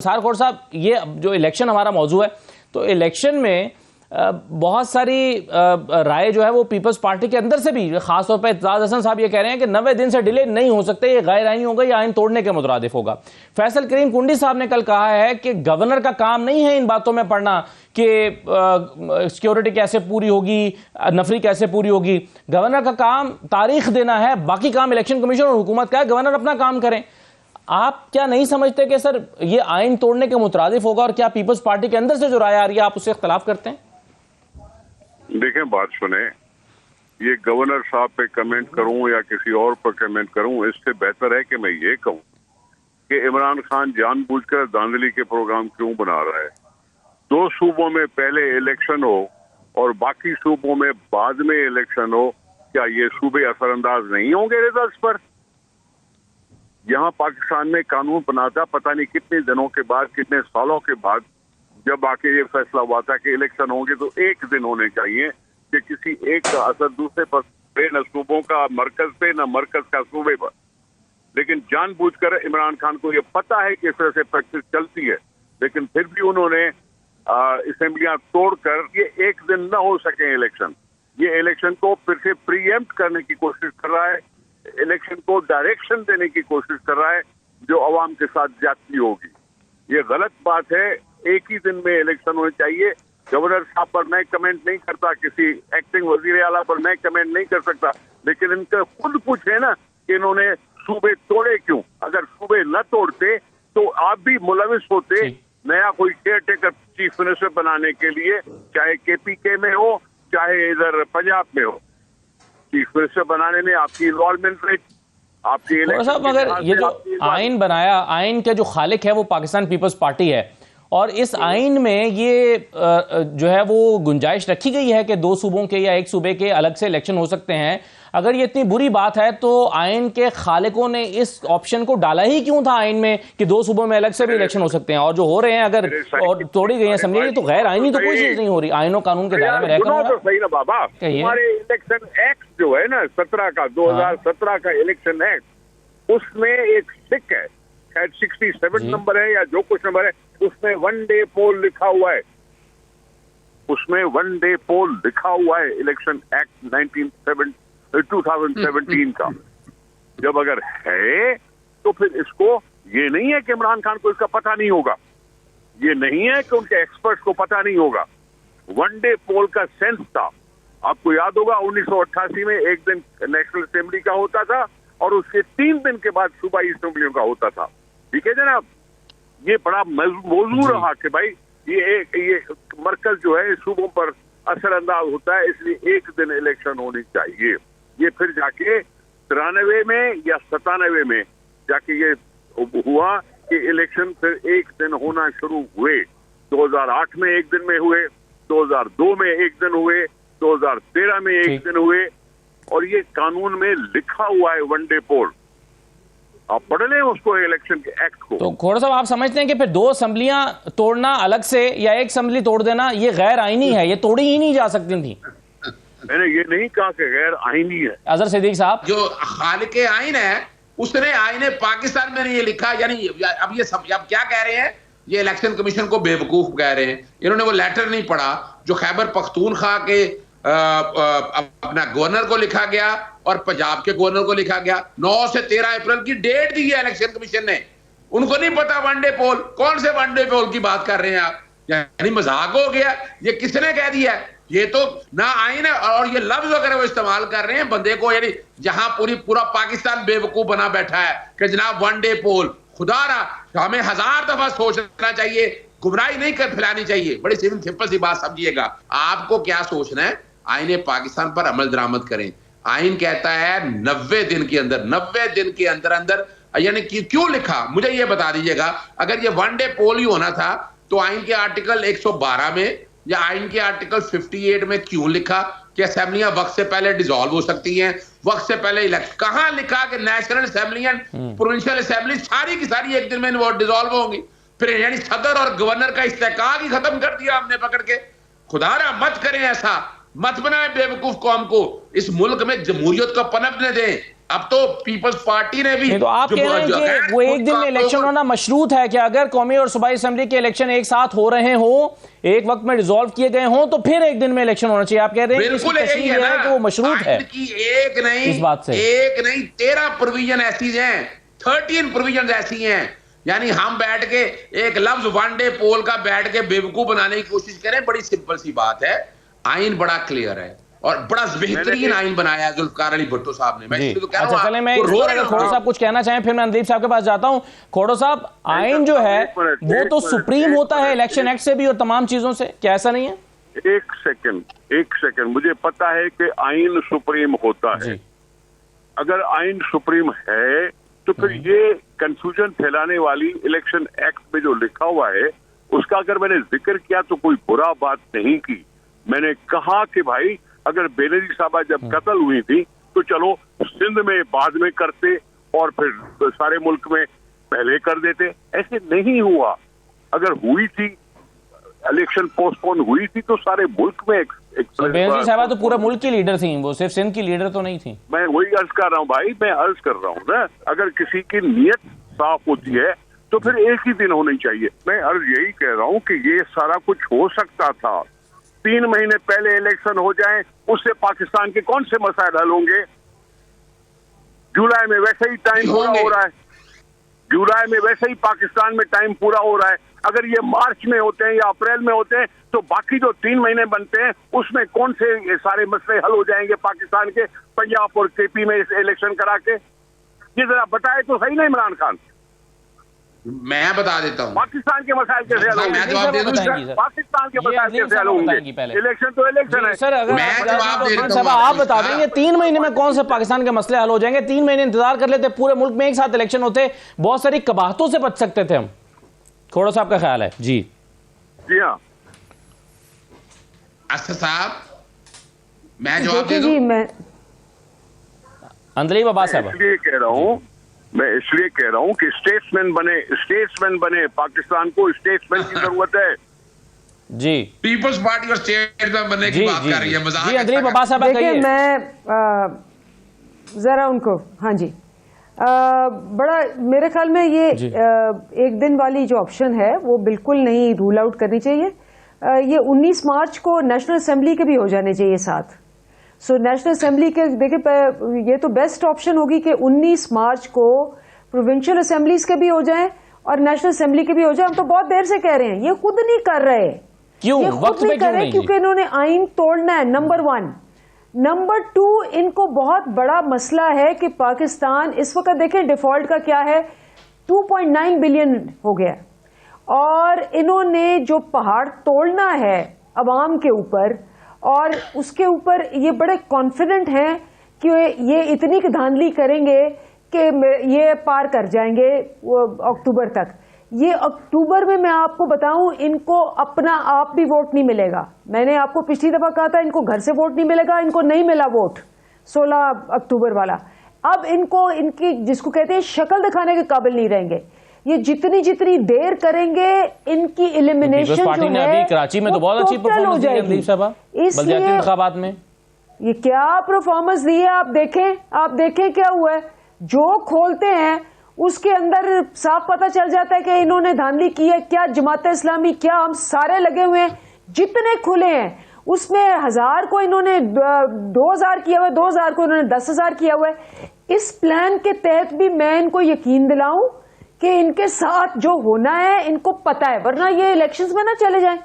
सारखोर साहब, ये जो इलेक्शन हमारा मौजू है, तो इलेक्शन में बहुत सारी राय जो है वो पीपल्स पार्टी के अंदर से भी, खासतौर पर एतजाज हसन साहब ये कह रहे हैं कि 90 दिन से डिले नहीं हो सकते, ये गैर आईनी होगा, ये आइन तोड़ने के मुतरादिफ होगा। फैसल करीम कुंडी साहब ने कल कहा है कि गवर्नर का काम नहीं है इन बातों में पढ़ना कि सिक्योरिटी कैसे पूरी होगी, नफरी कैसे पूरी होगी। गवर्नर का काम तारीख देना है, बाकी काम इलेक्शन कमीशन और हुकूमत का है, गवर्नर अपना काम करें। आप क्या नहीं समझते कि सर ये आइन तोड़ने के मुतरादिफ होगा, और क्या पीपल्स पार्टी के अंदर से जो राय आ रही है आप उससे इख्तलाफ करते हैं? देखें, बात सुने, ये गवर्नर साहब पे कमेंट करूं या किसी और पर कमेंट करूं, इससे बेहतर है कि मैं ये कहूं कि इमरान खान जानबूझकर धांधली के प्रोग्राम क्यों बना रहा है। 2 सूबों में पहले इलेक्शन हो और बाकी सूबों में बाद में इलेक्शन हो, क्या ये सूबे असरअंदाज नहीं होंगे रिजल्ट पर? यहाँ पाकिस्तान में कानून बना था, पता नहीं कितने दिनों के बाद, कितने सालों के बाद, जब आके ये फैसला हुआ था कि इलेक्शन होंगे तो एक दिन होने चाहिए कि किसी एक का असर दूसरे पर, न सूबों का मरकज पे, न मरकज का सूबे पर। लेकिन जानबूझकर इमरान खान को ये पता है कि इस तरह से प्रैक्टिस चलती है, लेकिन फिर भी उन्होंने असेंबलियां तोड़कर ये एक दिन न हो सके इलेक्शन, ये इलेक्शन को फिर से प्रीएम्प्ट करने की कोशिश कर रहा है, इलेक्शन को डायरेक्शन देने की कोशिश कर रहा है जो अवाम के साथ ज्यादती होगी। ये गलत बात है। एक ही दिन में इलेक्शन होने चाहिए। गवर्नर साहब पर मैं कमेंट नहीं करता, किसी एक्टिंग वजीर आला पर मैं कमेंट नहीं कर सकता, लेकिन इनका खुद पूछे ना कि इन्होंने सूबे तोड़े क्यों। अगर सूबे न तोड़ते तो आप भी मुलविस होते नया कोई केयर टेकर चीफ मिनिस्टर बनाने के लिए, चाहे केपीके में हो चाहे इधर पंजाब में हो। चीफ मिनिस्टर बनाने में आपकी इन्वॉल्वमेंट रही, आपकी साहब, मगर ये जो आइन बनाया, आइन का जो खालिक है वो पाकिस्तान पीपल्स पार्टी है, और इस आइन में ये जो है वो गुंजाइश रखी गई है कि 2 सूबों के या 1 सूबे के अलग से इलेक्शन हो सकते हैं। अगर ये इतनी बुरी बात है तो आइन के खालिकों ने इस ऑप्शन को डाला ही क्यों था आइन में कि 2 सूबों में अलग से भी इलेक्शन हो सकते हैं? और जो हो रहे हैं अगर और तोड़ी गई है, समझिए तो गैर आइनी तो कोई चीज नहीं हो रही, आइनो कानून के दायरे में रहकर। तो सही ना बाबा, हमारे इलेक्शन एक्ट जो है ना 17 का, 2017 का इलेक्शन एक्ट, उसमें एक सिक है, शायद 67 नंबर है या जो कुछ नंबर है, उसमें 1 डे पोल लिखा हुआ है, उसमें 1 डे पोल लिखा हुआ है इलेक्शन एक्ट 2017 का। जब अगर है तो फिर इसको, ये नहीं है कि इमरान खान को इसका पता नहीं होगा, ये नहीं है कि उनके एक्सपर्ट्स को पता नहीं होगा। 1 डे पोल का सेंस था, आपको याद होगा 1988 में एक दिन नेशनल असेंबली का होता था और उसके 3 दिन के बाद सूबाई असेंबलियों का होता था। ठीक है जनाब, ये बड़ा मौजू रहा कि भाई ये मरकज जो है सूबों पर असरअंदाज होता है, इसलिए एक दिन इलेक्शन होनी चाहिए। ये फिर जाके 93 में या 97 में जाके ये हुआ कि इलेक्शन फिर एक दिन होना शुरू हुए। 2008 में एक दिन में हुए, 2002 में एक दिन हुए, 2013 में एक दिन हुए, और ये कानून में लिखा हुआ है 1 डे पोल। आप पढ़ लें उसको, इलेक्शन के एक्ट को। तो खोड़ा साहब, आप समझते हैं कि फिर 2 असेंबलियां तोड़ना अलग से या 1 असेंबली तोड़ देना ये गैर आईनी है, ये तोड़ी ही नहीं जा सकती थी? मैंने ये नहीं कहा कि गैर आईनी है। अजहर सिद्दीक साहब, जो खालिके आइन है उसने आईने पाकिस्तान में नहीं लिखा, यानी अब ये सब अब क्या कह रहे हैं, ये इलेक्शन कमीशन को बेवकूफ कह रहे हैं। इन्होंने वो लेटर नहीं पढ़ा जो खैबर पख्तूनख्वा के अपना गवर्नर को लिखा गया और पंजाब के गवर्नर को लिखा गया। 9 से 13 अप्रैल की डेट दी है इलेक्शन कमीशन ने। उनको नहीं पता 1 डे पोल, कौन से 1 डे पोल की बात कर रहे हैं आप? यानी मजाक हो गया। ये किसने कह दिया? ये तो ना आइन है, और ये लफ्ज अगर वो इस्तेमाल कर रहे हैं बंदे को, यानी जहां पूरा पाकिस्तान बेवकूफ बना बैठा है कि जनाब 1 डे पोल। खुदा रहा, हमें 1000 दफा सोचना चाहिए, गुमराही नहीं कर फैलानी चाहिए। बड़ी सिंपल सी बात समझिएगा। आपको क्या सोचना है, आईने पाकिस्तान पर अमल दरामद करें। आइन कहता है 90 दिन के अंदर, 90 दिन के अंदर अंदर, यानी कि क्यों लिखा मुझे ये बता दीजिएगा। अगर ये 1 डे पोल ही होना था तो आइन के आर्टिकल 112 में या आइन के आर्टिकल 58 में क्यों लिखा कि असेंबलियां वक्त से पहले डिसॉल्व हो सकती हैं, वक्त से पहले इलेक्शन? कहां लिखा कि नेशनल असेंबलियां, प्रोविंशियल असेंबली सारी की सारी एक दिन में डिसॉल्व होंगी? फिर यानी सदर और गवर्नर का इस्तेकाक ही खत्म कर दिया हमने पकड़ के। खुदारा मत करें ऐसा, मत बनाए बेवकूफ कौम को। इस मुल्क में जमहूरियत को पनपने दें। अब तो पीपल्स पार्टी ने भी तो आप कह रहे हैं कि वो एक दिन में इलेक्शन होना मशरूत है कि अगर कौमी और सूबाई असेंबली के इलेक्शन एक साथ हो रहे हो, एक वक्त में रिजॉल्व किए गए हों, तो फिर एक दिन में इलेक्शन होना चाहिए। आप कह रहे हैं बिल्कुल यही है कि वो मशरूत है कि एक नहीं, इस बात से एक नहीं 13 प्रोविजन ऐसी हैं, 13 प्रोविजन ऐसी हैं। यानी हम बैठ के एक लफ्ज वनडे पोल का बैठ के बेवकूफ बनाने की कोशिश करें, बड़ी सिंपल सी बात है। आइन बड़ा क्लियर है और बड़ा बेहतरीन आइन बनाया है जुल्फकार अली भुट्टो साहब ने। मैं तो कह रहा हूं, चले मैं खोड़ो साहब कुछ कहना चाहें, फिर मैं अंदीप साहब के पास जाता हूं। खोड़ो साहब, आइन जो है वो तो सुप्रीम होता है इलेक्शन एक्ट से भी और तमाम चीजों से, क्या ऐसा नहीं है? एक सेकंड, मुझे पता है कि आइन सुप्रीम होता है। अगर आइन सुप्रीम है तो फिर ये कंफ्यूजन फैलाने वाली इलेक्शन एक्ट में जो लिखा हुआ है उसका अगर मैंने जिक्र किया तो कोई बुरा बात नहीं की। मैंने कहा कि भाई अगर बेनजीर साहबा जब कत्ल हुई थी तो चलो सिंध में बाद में करते और फिर सारे मुल्क में पहले कर देते, ऐसे नहीं हुआ। अगर हुई थी इलेक्शन पोस्टपोन हुई थी तो सारे मुल्क में बेनजीर साहबा तो पूरा मुल्क की लीडर थी, वो सिर्फ सिंध की लीडर तो नहीं थी। मैं वही अर्ज कर रहा हूँ भाई, मैं अर्ज कर रहा हूँ ना, अगर किसी की नीयत साफ होती है तो फिर एक ही दिन होनी चाहिए। मैं अर्ज यही कह रहा हूँ कि ये सारा कुछ हो सकता था। 3 महीने पहले इलेक्शन हो जाए, उससे पाकिस्तान के कौन से मसाइल हल होंगे? जुलाई में वैसे ही टाइम पूरा हो रहा है, जुलाई में वैसे ही पाकिस्तान में टाइम पूरा हो रहा है। अगर ये मार्च में होते हैं या अप्रैल में होते हैं तो बाकी जो 3 महीने बनते हैं उसमें कौन से ये सारे मसले हल हो जाएंगे पाकिस्तान के, पंजाब और केपी में इलेक्शन करा के? ये जरा बताए तो सही ना इमरान खान। मैं बता देता हूँ पाकिस्तान के मसाइल कैसे हल होंगे, पाकिस्तान के मसाइल कैसे हल होंगे? इलेक्शन तो इलेक्शन है सर। अगर मैं जवाब दे रहा हूं, आप बता देंगे 3 महीने में कौन से पाकिस्तान के मसले हल हो जाएंगे? 3 महीने इंतजार कर लेते, पूरे मुल्क में एक साथ इलेक्शन होते, बहुत सारी कबाहतों से बच सकते थे हम। खोड़ो साहब का ख्याल है? जी हाँ अस्सर साहब, मैं जवाब दे दूं? अंदलीब अब्बास साहब, इसलिए कह रहा हूं कि स्टेट्समैन बने पाकिस्तान को स्टेट्समैन की जरूरत है। जी, पीपल्स पार्टी और स्टेट्समैन बनने की बात कर रही है। जी अंदलीब अब्बास साहब, देखिए मैं जरा उनको, हाँ जी, बड़ा मेरे ख्याल में ये एक दिन वाली जो ऑप्शन है वो बिल्कुल नहीं रूल आउट करनी चाहिए। ये 19 मार्च को नेशनल असेंबली के भी हो जाने चाहिए साथ। सो नेशनल असेंबली के देखिए, ये तो बेस्ट ऑप्शन होगी कि 19 मार्च को प्रोविंशियल असेंबलीज के भी हो जाएं और नेशनल असेंबली के भी हो जाए। हम तो बहुत देर से कह रहे हैं, ये खुद नहीं कर रहे। क्यों? ये खुद नहीं कर रहे क्योंकि इन्होंने आइन तोड़ना है, नंबर 1। नंबर 2, इनको बहुत बड़ा मसला है कि पाकिस्तान इस वक्त देखें डिफॉल्ट का क्या है, 2.9 बिलियन हो गया और इन्होंने जो पहाड़ तोड़ना है अवाम के ऊपर और उसके ऊपर ये बड़े कॉन्फिडेंट हैं कि ये इतनी धांधली करेंगे कि ये पार कर जाएंगे अक्टूबर तक। ये अक्टूबर में मैं आपको बताऊं, इनको अपना आप भी वोट नहीं मिलेगा। मैंने आपको पिछली दफा कहा था इनको घर से वोट नहीं मिलेगा, इनको नहीं मिला वोट 16 अक्टूबर वाला। अब इनको इनकी जिसको कहते हैं शक्ल दिखाने के काबिल नहीं रहेंगे। ये जितनी देर करेंगे इनकी एलिमिनेशन जो है, अभी कराची में तो बहुत अच्छी परफॉर्मेंस दी है साहब बलदियाती इंतखाबात में। ये क्या परफॉर्मेंस दी है आप देखें क्या हुआ है। जो खोलते हैं उसके अंदर साफ पता चल जाता है कि इन्होंने धांधली की है। क्या जमात इस्लामी, क्या हम सारे लगे हुए हैं, जितने खुले हैं उसमें 1000 को इन्होंने 2000 किया हुआ है, 2000 को इन्होंने 10,000 किया हुआ है। इस प्लान के तहत भी मैं इनको यकीन दिलाऊं कि इनके साथ जो होना है इनको पता है, वरना ये इलेक्शंस में ना चले जाएं।